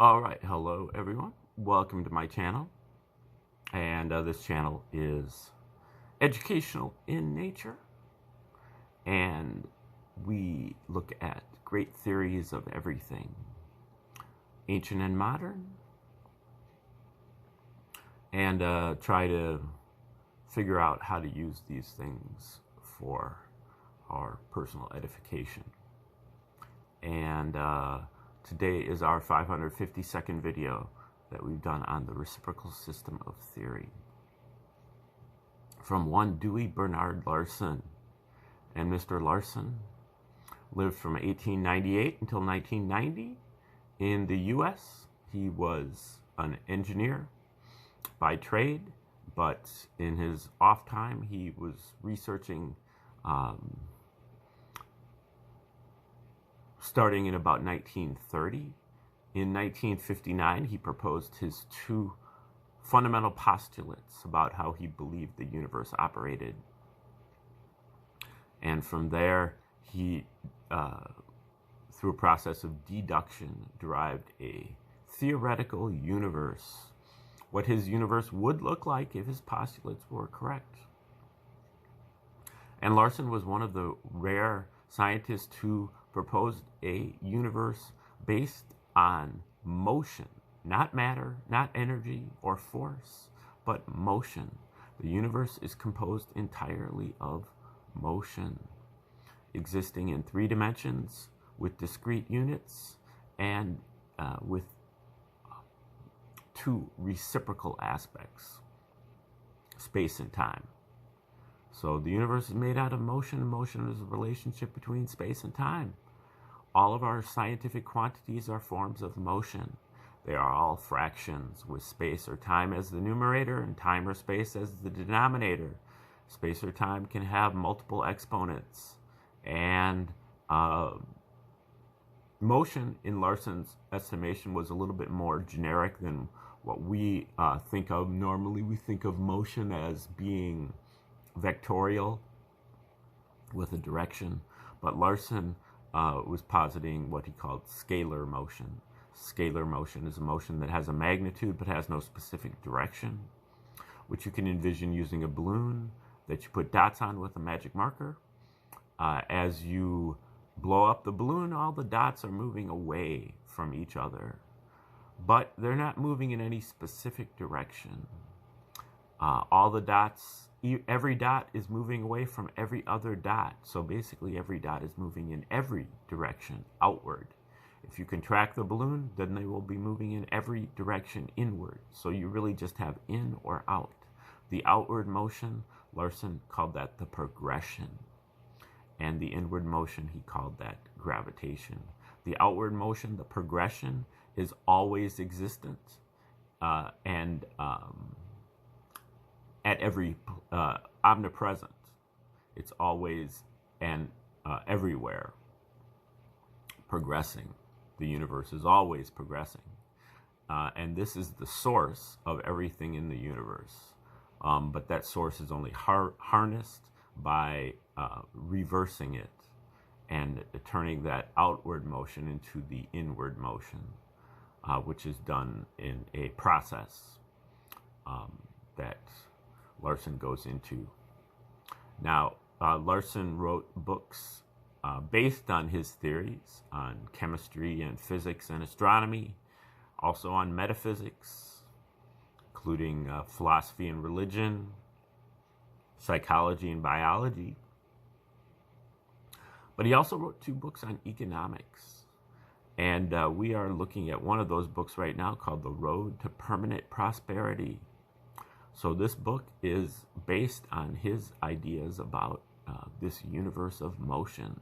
Alright, hello everyone. Welcome to my channel. And this channel is educational in nature. And we look at great theories of everything, ancient and modern, and try to figure out how to use these things for our personal edification. And today is our 552nd video that we've done on the reciprocal system of theory from one Dewey Bernard Larson. And Mr. Larson lived from 1898 until 1990 in the US. He was an engineer by trade, but in his off time he was researching starting in about 1930. In 1959, he proposed his two fundamental postulates about how he believed the universe operated. And from there, he, through a process of deduction, derived a theoretical universe, what his universe would look like if his postulates were correct. And Larson was one of the rare scientists who proposed a universe based on motion, not matter, not energy or force, but motion. The universe is composed entirely of motion, existing in 3 dimensions with discrete units and with 2 reciprocal aspects, space and time. So the universe is made out of motion, and motion is a relationship between space and time. All of our scientific quantities are forms of motion. They are all fractions with space or time as the numerator and time or space as the denominator. Space or time can have multiple exponents. And motion, in Larson's estimation, was a little bit more generic than what we think of. Normally we think of motion as being vectorial with a direction, but Larson was positing what he called scalar motion. Scalar motion is a motion that has a magnitude but has no specific direction, which you can envision using a balloon that you put dots on with a magic marker. As you blow up the balloon, all the dots are moving away from each other, but they're not moving in any specific direction. All the dots, every dot is moving away from every other dot. So basically every dot is moving in every direction outward. If you contract the balloon, then they will be moving in every direction inward. So you really just have in or out. The outward motion, Larson called that the progression. And the inward motion, he called that gravitation. The outward motion, the progression, is always existent and at every omnipresent. It's always and everywhere progressing. The universe is always progressing. And this is the source of everything in the universe. But that source is only harnessed by reversing it and turning that outward motion into the inward motion, which is done in a process that Larson goes into. Now, Larson wrote books based on his theories on chemistry and physics and astronomy, also on metaphysics, including philosophy and religion, psychology and biology. But he also wrote 2 books on economics. And we are looking at one of those books right now called The Road to Permanent Prosperity. So this book is based on his ideas about this universe of motion.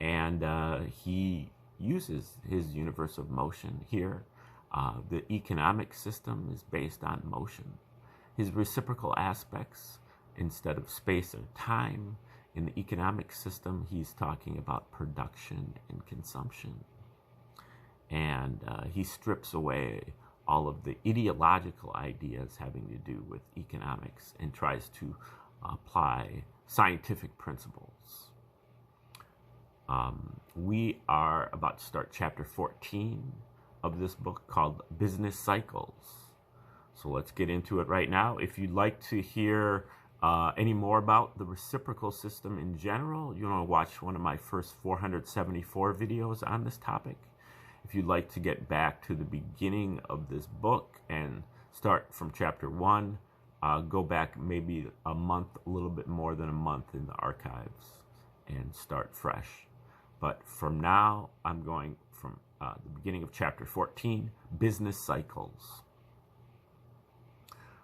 And he uses his universe of motion here. The economic system is based on motion. His reciprocal aspects, instead of space or time, in the economic system, he's talking about production and consumption. And he strips away all of the ideological ideas having to do with economics and tries to apply scientific principles. We are about to start chapter 14 of this book called Business Cycles. So let's get into it right now. If you'd like to hear any more about the reciprocal system in general, you want to watch one of my first 474 videos on this topic. If you'd like to get back to the beginning of this book and start from chapter 1, go back maybe a month, a little bit more than a month in the archives and start fresh. But from now, I'm going from the beginning of chapter 14, Business Cycles.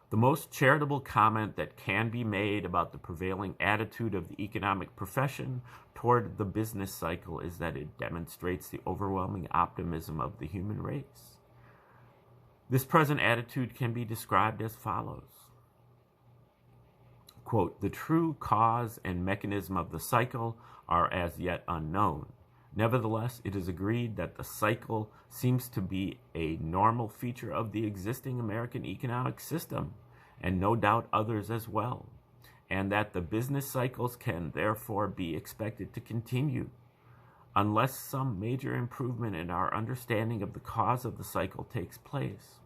The most charitable comment that can be made about the prevailing attitude of the economic profession toward the business cycle is that it demonstrates the overwhelming optimism of the human race. This present attitude can be described as follows. Quote, "The true cause and mechanism of the cycle are as yet unknown. Nevertheless, it is agreed that the cycle seems to be a normal feature of the existing American economic system, and no doubt others as well, and that the business cycles can therefore be expected to continue, unless some major improvement in our understanding of the cause of the cycle takes place.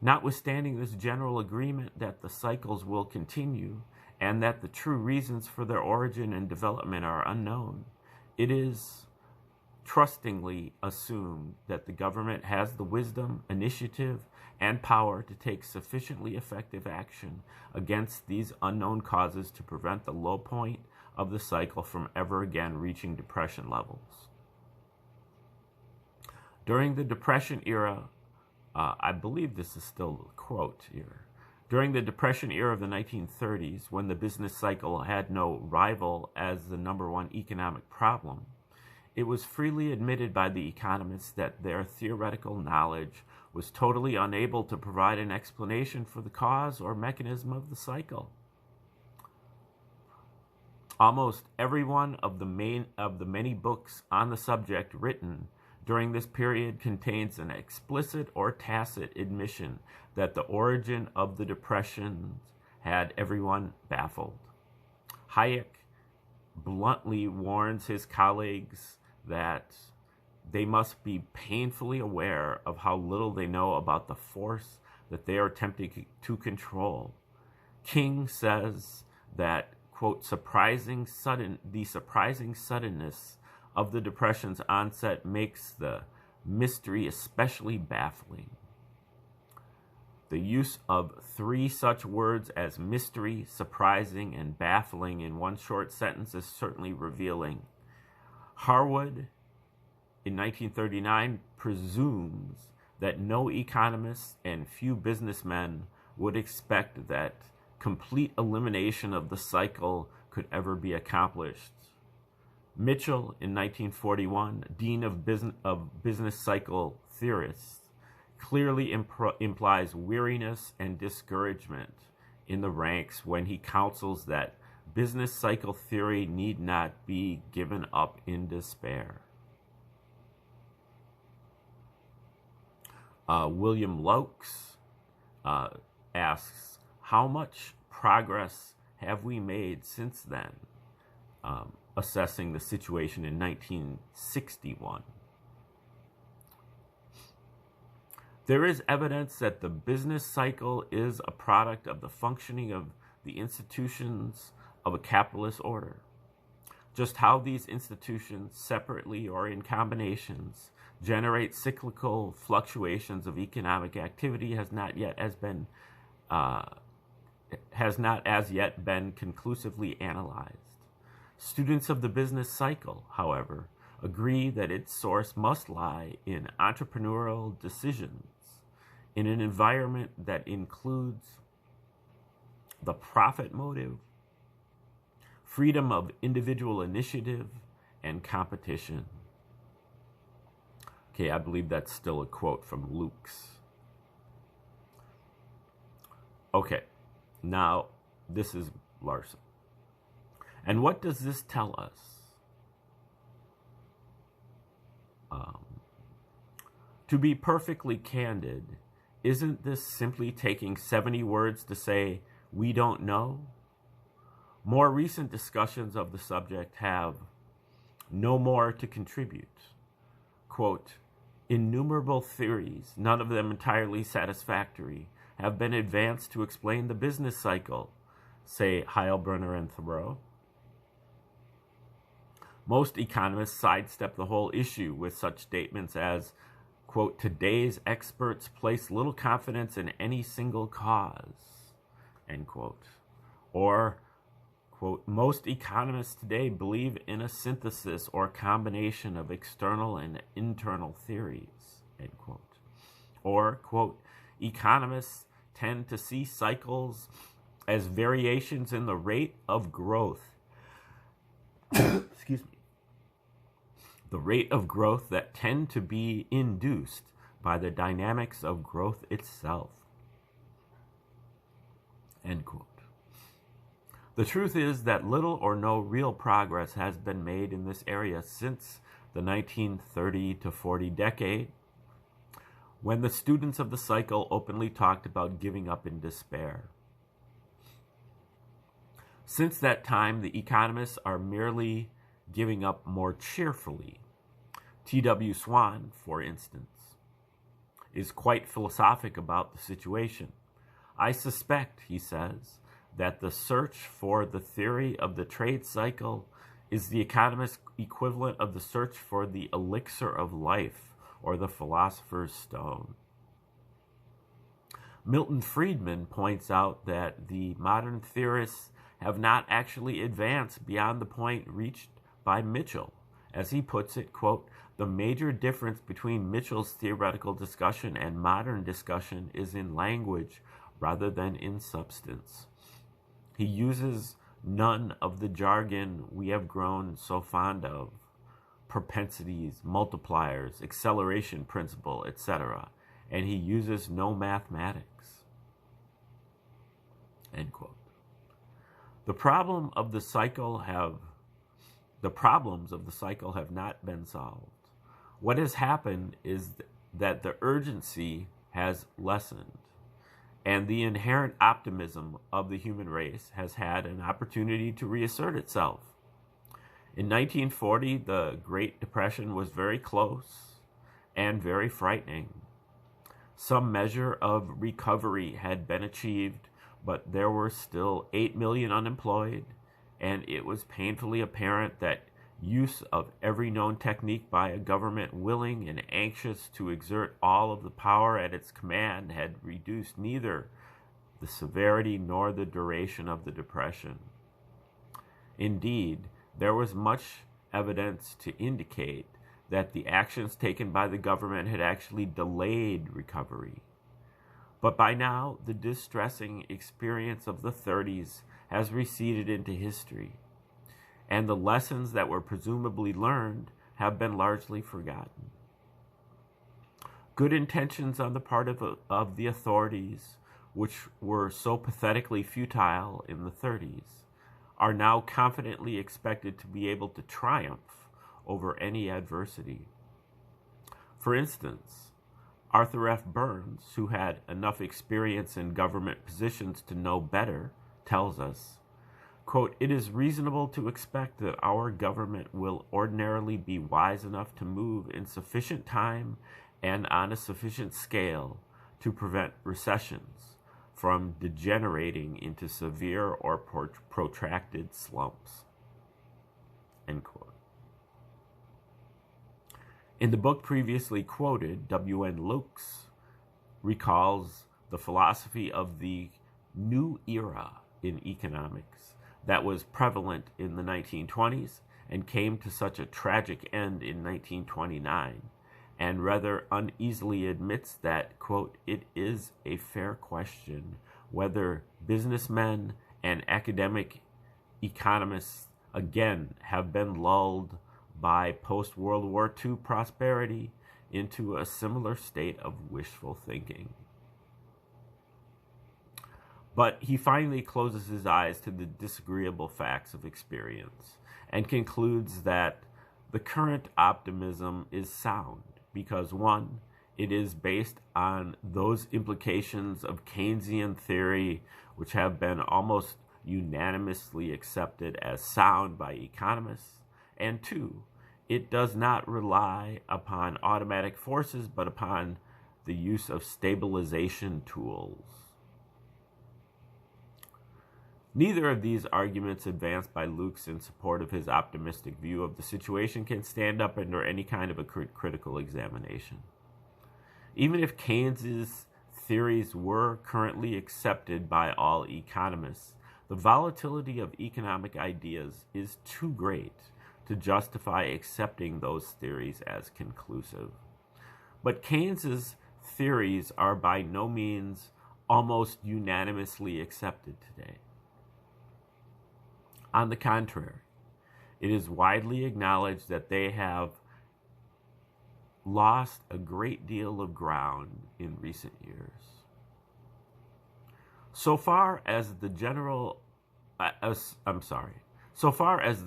Notwithstanding this general agreement that the cycles will continue, and that the true reasons for their origin and development are unknown, it is trustingly assumed that the government has the wisdom, initiative, and power to take sufficiently effective action against these unknown causes to prevent the low point of the cycle from ever again reaching depression levels." During the Depression era, I believe this is still a quote here, during the Depression era of the 1930s, when the business cycle had no rival as the #1 economic problem, it was freely admitted by the economists that their theoretical knowledge was totally unable to provide an explanation for the cause or mechanism of the cycle. Almost every one of the many books on the subject written during this period contains an explicit or tacit admission that the origin of the depressions had everyone baffled. Hayek bluntly warns his colleagues that they must be painfully aware of how little they know about the force that they are attempting to control. King says that, quote, the surprising suddenness of the Depression's onset makes the mystery especially baffling. The use of 3 such words as mystery, surprising, and baffling in one short sentence is certainly revealing. Harwood, in 1939, presumes that no economists and few businessmen would expect that complete elimination of the cycle could ever be accomplished. Mitchell, in 1941, dean of business cycle theorists, clearly implies weariness and discouragement in the ranks when he counsels that business cycle theory need not be given up in despair. William Laux asks, how much progress have we made since then? Assessing the situation in 1961. There is evidence that the business cycle is a product of the functioning of the institutions of a capitalist order. Just how these institutions, separately or in combinations, generate cyclical fluctuations of economic activity has not as yet been conclusively analyzed. Students of the business cycle, however, agree that its source must lie in entrepreneurial decisions in an environment that includes the profit motive, freedom of individual initiative, and competition. Okay, I believe that's still a quote from Luke's. Okay, now this is Larson. And what does this tell us? To be perfectly candid, isn't this simply taking 70 words to say, we don't know? More recent discussions of the subject have no more to contribute. Quote, Innumerable theories, none of them entirely satisfactory, have been advanced to explain the business cycle, say Heilbronner and Thoreau. Most economists sidestep the whole issue with such statements as, quote, today's experts place little confidence in any single cause, end quote. Or, quote, most economists today believe in a synthesis or combination of external and internal theories, end quote. Or, quote, economists tend to see cycles as variations in the rate of growth. Excuse me. The rate of growth that tend to be induced by the dynamics of growth itself, end quote. The truth is that little or no real progress has been made in this area since the 1930 to 40 decade, when the students of the cycle openly talked about giving up in despair. Since that time, the economists are merely giving up more cheerfully. T.W. Swan, for instance, is quite philosophic about the situation. I suspect, he says, that the search for the theory of the trade cycle is the economist's equivalent of the search for the elixir of life or the philosopher's stone. Milton Friedman points out that the modern theorists have not actually advanced beyond the point reached by Mitchell. As he puts it, quote, the major difference between Mitchell's theoretical discussion and modern discussion is in language rather than in substance. He uses none of the jargon we have grown so fond of, propensities, multipliers, acceleration principle, etc., and he uses no mathematics, end quote. The problems of the cycle have not been solved. What has happened is that the urgency has lessened, and the inherent optimism of the human race has had an opportunity to reassert itself. In 1940, the Great Depression was very close and very frightening. Some measure of recovery had been achieved, but there were still 8 million unemployed, and it was painfully apparent that use of every known technique by a government willing and anxious to exert all of the power at its command had reduced neither the severity nor the duration of the depression. Indeed, there was much evidence to indicate that the actions taken by the government had actually delayed recovery. But by now, the distressing experience of the 30s has receded into history, and the lessons that were presumably learned have been largely forgotten. Good intentions on the part of the authorities, which were so pathetically futile in the 30s, are now confidently expected to be able to triumph over any adversity. For instance, Arthur F. Burns, who had enough experience in government positions to know better, tells us, quote, it is reasonable to expect that our government will ordinarily be wise enough to move in sufficient time and on a sufficient scale to prevent recessions from degenerating into severe or protracted slumps, end quote. In the book previously quoted, W.N. Lukes recalls the philosophy of the new era in economics that was prevalent in the 1920s and came to such a tragic end in 1929, and rather uneasily admits that, quote, it is a fair question whether businessmen and academic economists again have been lulled by post-World War II prosperity into a similar state of wishful thinking. But he finally closes his eyes to the disagreeable facts of experience and concludes that the current optimism is sound because, one, it is based on those implications of Keynesian theory which have been almost unanimously accepted as sound by economists, and two, it does not rely upon automatic forces, but upon the use of stabilization tools. Neither of these arguments advanced by Lukes in support of his optimistic view of the situation can stand up under any kind of a critical examination. Even if Keynes's theories were currently accepted by all economists, the volatility of economic ideas is too great to justify accepting those theories as conclusive. But Keynes's theories are by no means almost unanimously accepted today. On the contrary, it is widely acknowledged that they have lost a great deal of ground in recent years. So far as the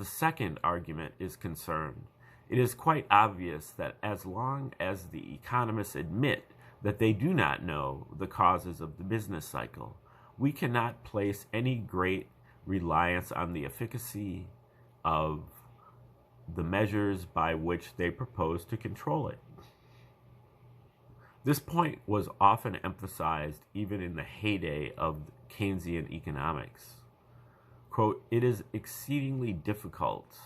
second argument is concerned, it is quite obvious that as long as the economists admit that they do not know the causes of the business cycle, we cannot place any great reliance on the efficacy of the measures by which they propose to control it. This point was often emphasized even in the heyday of Keynesian economics. Quote, "It is exceedingly difficult,"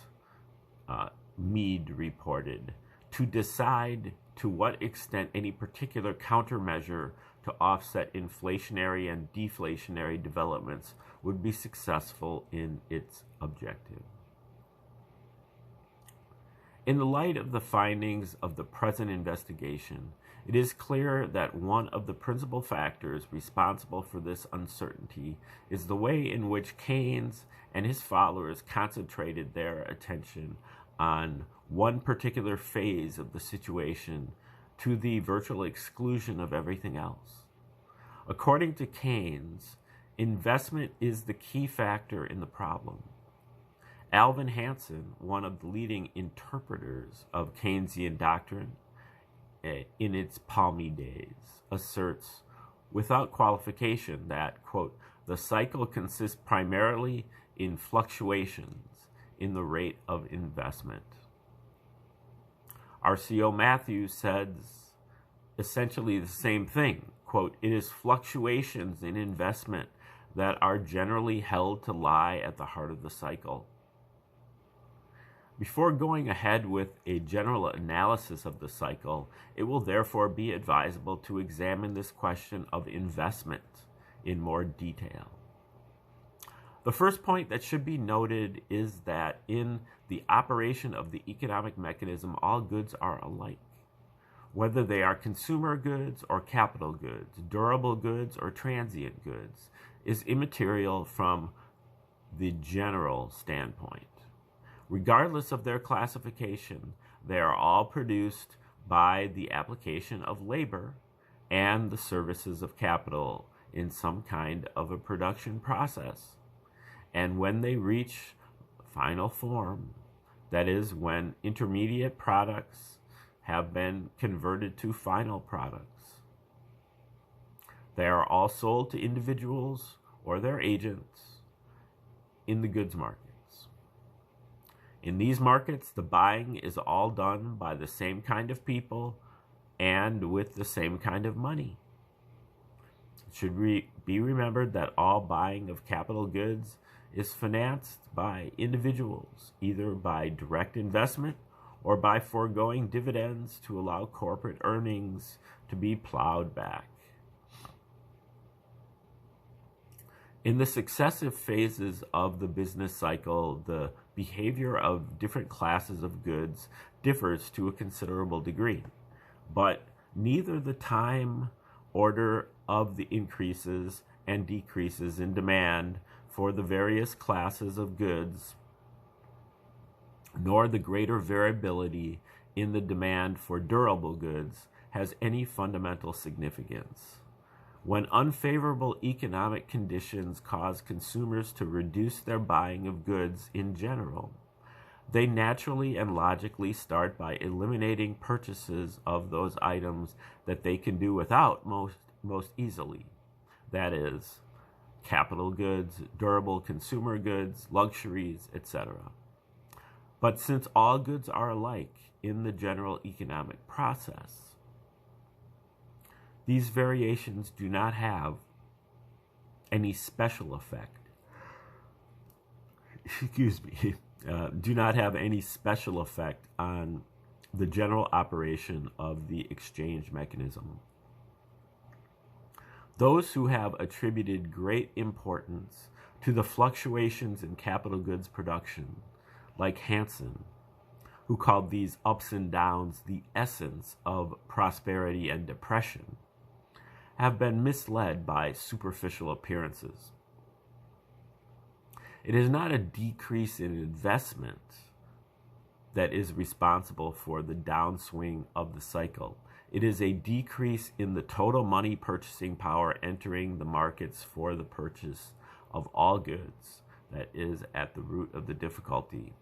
Mead reported, "to decide to what extent any particular countermeasure to offset inflationary and deflationary developments would be successful in its objective." In the light of the findings of the present investigation, it is clear that one of the principal factors responsible for this uncertainty is the way in which Keynes and his followers concentrated their attention on one particular phase of the situation to the virtual exclusion of everything else. According to Keynes, investment is the key factor in the problem. Alvin Hansen, one of the leading interpreters of Keynesian doctrine in its palmy days, asserts without qualification that, quote, "the cycle consists primarily in fluctuations in the rate of investment." R.C.O. Matthews says essentially the same thing, quote, "It is fluctuations in investment that are generally held to lie at the heart of the cycle." Before going ahead with a general analysis of the cycle, it will therefore be advisable to examine this question of investment in more detail. The first point that should be noted is that in the operation of the economic mechanism, all goods are alike. Whether they are consumer goods or capital goods, durable goods or transient goods, is immaterial from the general standpoint. Regardless of their classification, they are all produced by the application of labor and the services of capital in some kind of a production process. And when they reach final form, that is, when intermediate products have been converted to final products, they are all sold to individuals or their agents in the goods markets. In these markets, the buying is all done by the same kind of people and with the same kind of money. It should be remembered that all buying of capital goods is financed by individuals, either by direct investment or by foregoing dividends to allow corporate earnings to be plowed back. In the successive phases of the business cycle, the behavior of different classes of goods differs to a considerable degree, but neither the time order of the increases and decreases in demand for the various classes of goods, nor the greater variability in the demand for durable goods has any fundamental significance. When unfavorable economic conditions cause consumers to reduce their buying of goods in general, they naturally and logically start by eliminating purchases of those items that they can do without most easily. That is, capital goods, durable consumer goods, luxuries, etc. But since all goods are alike in the general economic process, these variations do not have any special effect. Do not have any special effect on the general operation of the exchange mechanism. Those who have attributed great importance to the fluctuations in capital goods production, like Hansen, who called these ups and downs the essence of prosperity and depression, have been misled by superficial appearances. It is not a decrease in investment that is responsible for the downswing of the cycle. It is a decrease in the total money purchasing power entering the markets for the purchase of all goods that is at the root of the difficulty.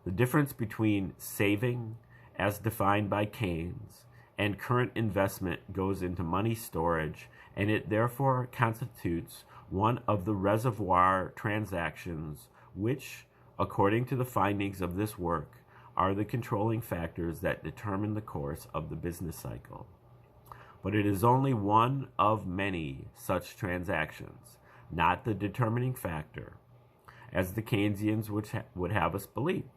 The difference between saving, as defined by Keynes, and current investment goes into money storage, and it therefore constitutes one of the reservoir transactions which, according to the findings of this work, are the controlling factors that determine the course of the business cycle. But it is only one of many such transactions, not the determining factor, as the Keynesians would have us believe.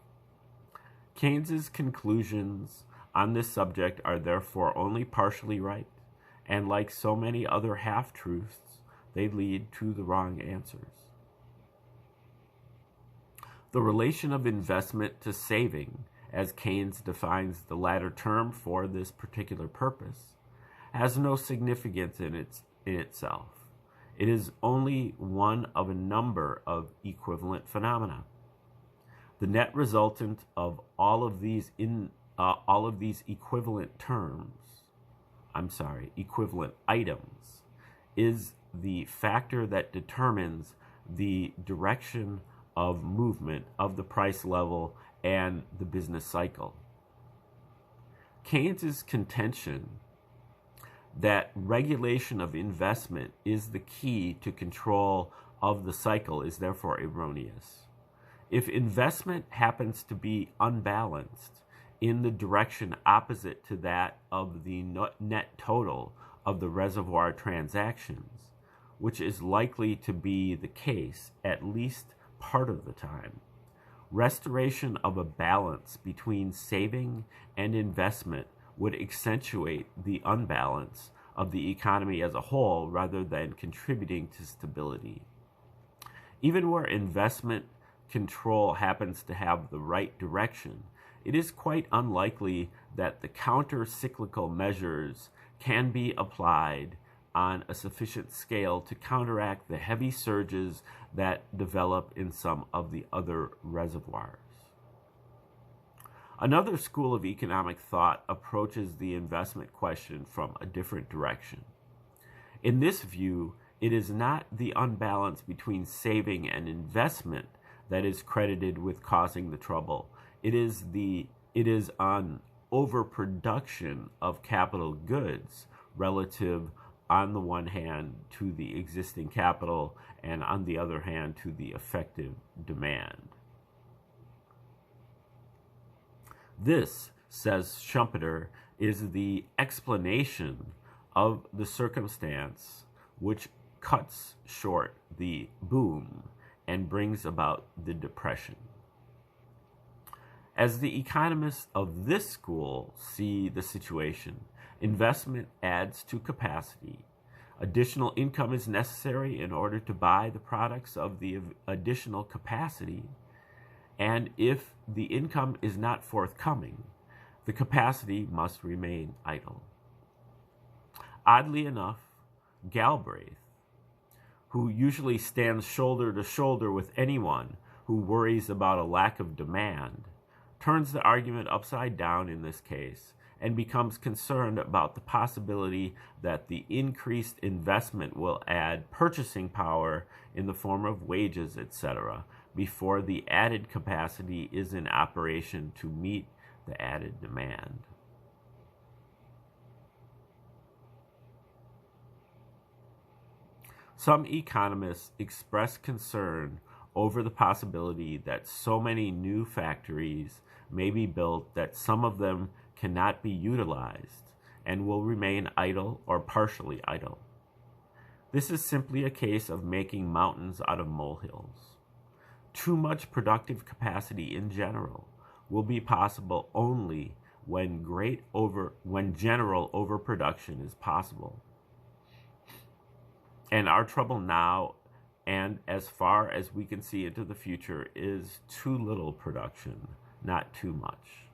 Keynes's conclusions on this subject are therefore only partially right, and like so many other half-truths, they lead to the wrong answers. The relation of investment to saving, as Keynes defines the latter term for this particular purpose, has no significance in itself. It is only one of a number of equivalent phenomena. The net resultant of all of these equivalent items, is the factor that determines the direction of movement of the price level and the business cycle. Keynes's contention that regulation of investment is the key to control of the cycle is therefore erroneous. If investment happens to be unbalanced in the direction opposite to that of the net total of the reservoir transactions, which is likely to be the case at least part of the time, restoration of a balance between saving and investment would accentuate the unbalance of the economy as a whole rather than contributing to stability. Even where investment control happens to have the right direction, it is quite unlikely that the counter-cyclical measures can be applied on a sufficient scale to counteract the heavy surges that develop in some of the other reservoirs. Another school of economic thought approaches the investment question from a different direction. In this view, it is not the unbalance between saving and investment that is credited with causing the trouble. It is an overproduction of capital goods relative, on the one hand, to the existing capital, and on the other hand, to the effective demand. This, says Schumpeter, is the explanation of the circumstance which cuts short the boom and brings about the depression. As the economists of this school see the situation, investment adds to capacity. Additional income is necessary in order to buy the products of the additional capacity, and if the income is not forthcoming, the capacity must remain idle. Oddly enough, Galbraith, who usually stands shoulder to shoulder with anyone who worries about a lack of demand, turns the argument upside down in this case and becomes concerned about the possibility that the increased investment will add purchasing power in the form of wages, etc., before the added capacity is in operation to meet the added demand. Some economists express concern over the possibility that so many new factories may be built that some of them cannot be utilized and will remain idle or partially idle. This is simply a case of making mountains out of molehills. Too much productive capacity in general will be possible only when general overproduction is possible. And our trouble now, and as far as we can see into the future, is too little production, not too much.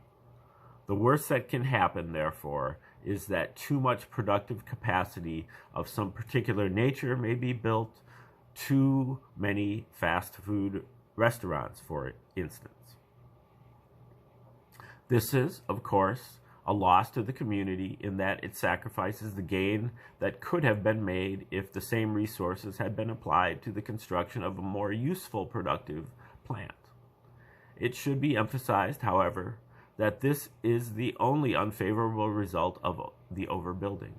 The worst that can happen, therefore, is that too much productive capacity of some particular nature may be built. Too many fast food restaurants, for instance. This is, of course, a loss to the community in that it sacrifices the gain that could have been made if the same resources had been applied to the construction of a more useful, productive plant. It should be emphasized, however, that this is the only unfavorable result of the overbuilding.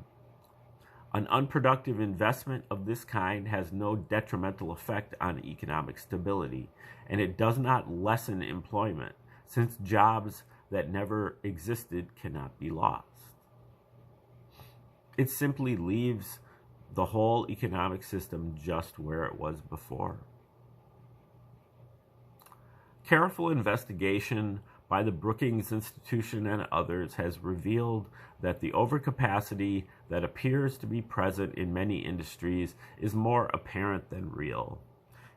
An unproductive investment of this kind has no detrimental effect on economic stability, and it does not lessen employment, since jobs that never existed cannot be lost. It simply leaves the whole economic system just where it was before. Careful investigation by the Brookings Institution and others has revealed that the overcapacity that appears to be present in many industries is more apparent than real.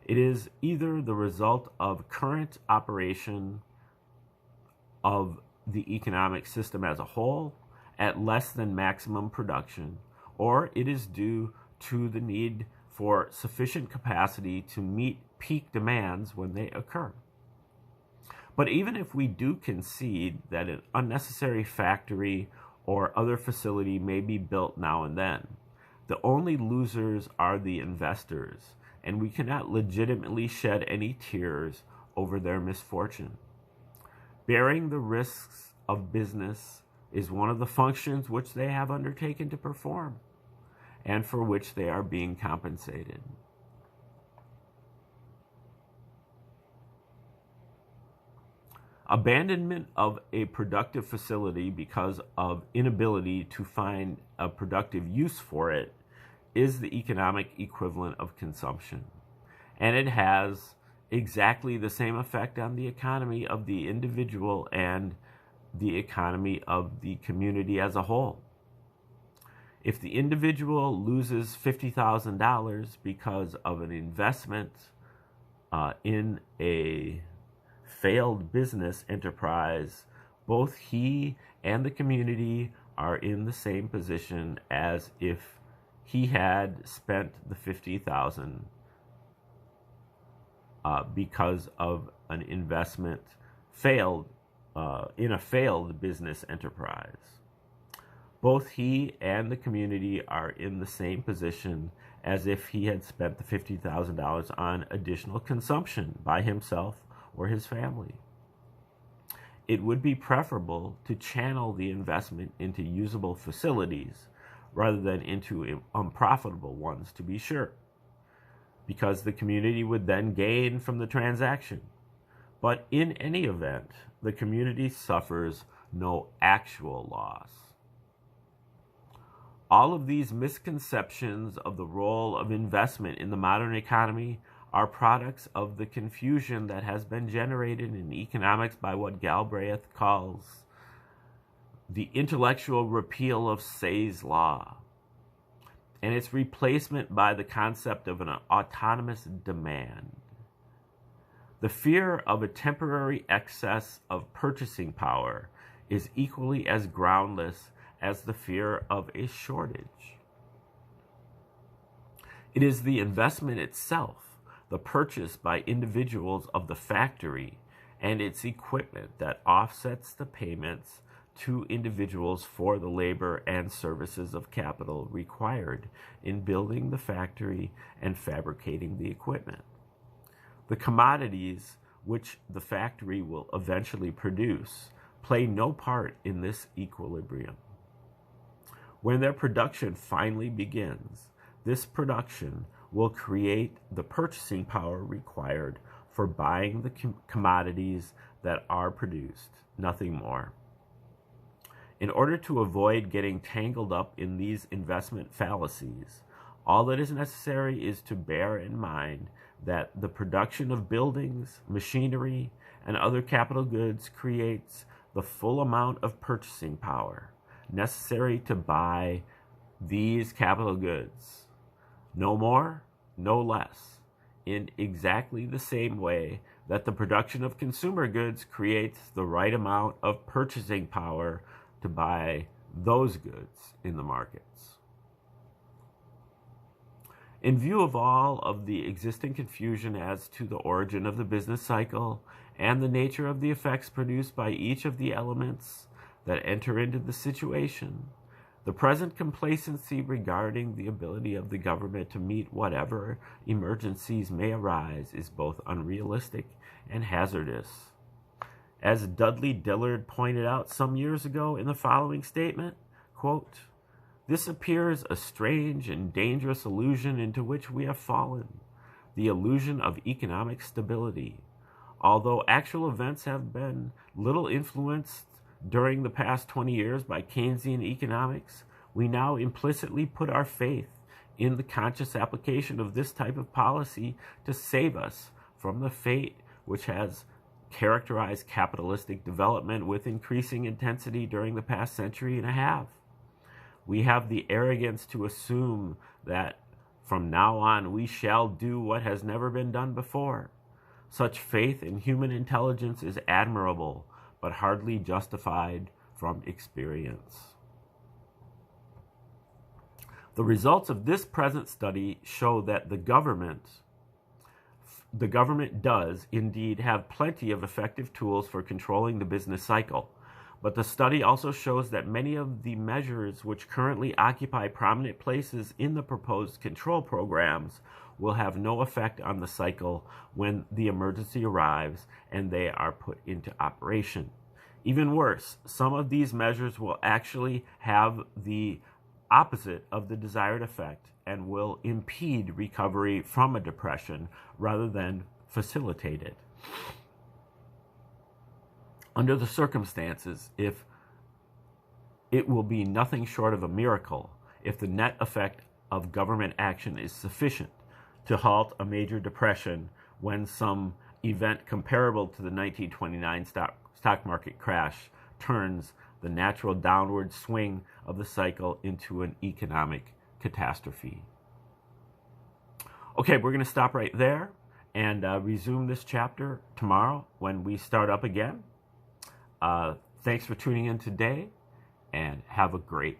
It is either the result of current operation of the economic system as a whole at less than maximum production, or it is due to the need for sufficient capacity to meet peak demands when they occur. But even if we do concede that an unnecessary factory or other facility may be built now and then, the only losers are the investors, and we cannot legitimately shed any tears over their misfortune. Bearing the risks of business is one of the functions which they have undertaken to perform, and for which they are being compensated. Abandonment of a productive facility because of inability to find a productive use for it is the economic equivalent of consumption, and it has exactly the same effect on the economy of the individual and the economy of the community as a whole. If the individual loses $50,000 because of an investment in a failed business enterprise, both he and the community are in the same position as if he had spent the $50,000 because of an investment in a failed business enterprise. Both he and the community are in the same position as if he had spent the $50,000 on additional consumption by himself or his family. It would be preferable to channel the investment into usable facilities rather than into unprofitable ones, to be sure, because the community would then gain from the transaction. But in any event, the community suffers no actual loss. All of these misconceptions of the role of investment in the modern economy are products of the confusion that has been generated in economics by what Galbraith calls the intellectual repeal of Say's law, and its replacement by the concept of an autonomous demand. The fear of a temporary excess of purchasing power is equally as groundless as the fear of a shortage. It is the investment itself, the purchase by individuals of the factory and its equipment, that offsets the payments to individuals for the labor and services of capital required in building the factory and fabricating the equipment. The commodities which the factory will eventually produce play no part in this equilibrium. When their production finally begins, this production will create the purchasing power required for buying the commodities that are produced, nothing more. In order to avoid getting tangled up in these investment fallacies, all that is necessary is to bear in mind that the production of buildings, machinery, and other capital goods creates the full amount of purchasing power necessary to buy these capital goods. No more, no less, in exactly the same way that the production of consumer goods creates the right amount of purchasing power to buy those goods in the markets. In view of all of the existing confusion as to the origin of the business cycle and the nature of the effects produced by each of the elements that enter into the situation, the present complacency regarding the ability of the government to meet whatever emergencies may arise is both unrealistic and hazardous. As Dudley Dillard pointed out some years ago in the following statement, quote, "This appears a strange and dangerous illusion into which we have fallen, the illusion of economic stability. Although actual events have been little influenced during the past 20 years by Keynesian economics, we now implicitly put our faith in the conscious application of this type of policy to save us from the fate which has characterized capitalistic development with increasing intensity during the past century and a half. We have the arrogance to assume that from now on we shall do what has never been done before. Such faith in human intelligence is admirable, but hardly justified from experience." The results of this present study show that the government does indeed have plenty of effective tools for controlling the business cycle. But the study also shows that many of the measures which currently occupy prominent places in the proposed control programs will have no effect on the cycle when the emergency arrives and they are put into operation. Even worse, some of these measures will actually have the opposite of the desired effect and will impede recovery from a depression rather than facilitate it. Under the circumstances, if it will be nothing short of a miracle if the net effect of government action is sufficient to halt a major depression when some event comparable to the 1929 stock market crash turns the natural downward swing of the cycle into an economic catastrophe. Okay, we're going to stop right there and resume this chapter tomorrow when we start up again. Thanks for tuning in today, and have a great